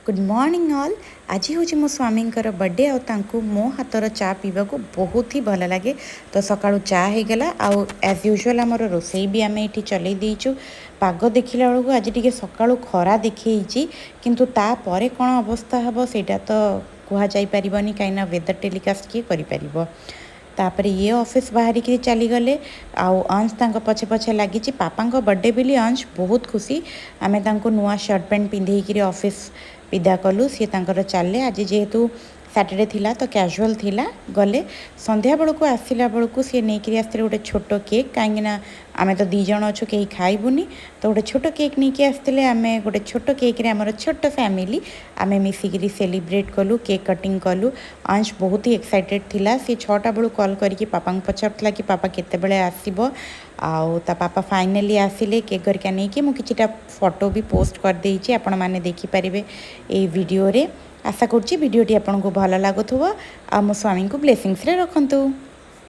Good morning all. आज हूँ मो स्वामी बर्थडे आउ मो हाथर चा पीवा को बहुत ही भल लगे। तो सकाळु चा हो गला आउ एज यूजुअल आमर रोसई भी आम ये चल देचु। पाग देखला बेलू आज टी सकाळु खरा देखी किंतु तापर कौन अवस्था हम सेटा तो कहुनी कहीं वेदर टेलीकास्ट किए कर तापर ये ऑफिस बाहर की चली गले आउ अंश पछे पछे लगी पापा बर्थडे बोली अंश बहुत खुशी आमे नुआ शर्ट पैंट पिंधे ऑफिस विदा कलु सी चले। आज जेहेतु सैटरडे थिला तो कैजुअल थिला गले संध्या बेलू को आसला बेलू सी नहीं आसते गोटे छोट केक कहीं आमे तो दी जन अच्छु कहीं खाइबुनी तो गोटे छोट केक नहीं आसते आम गोटे छोट केक रे आमर छोट फैमिली आमे मिसिकी सेलिब्रेट कलु केक कटिंग कलु। अंश बहुत ही एक्साइटेड थिला सी 6टा बेलू कॉल करके पापा पचारूला कि पापा केतेबेले आसीबो आउ ता पापा फाइनली आसिले केक घरिका नहीं कि मुझे किछिटा फोटो भी पोस्ट कर देइछि आपण माने देखि परिबे ए वीडियो रे। आशा करुच्ची वीडियोटी आपको भल लगुव आ मो स्वामी को ब्लेसिंग्स रे रखंतु।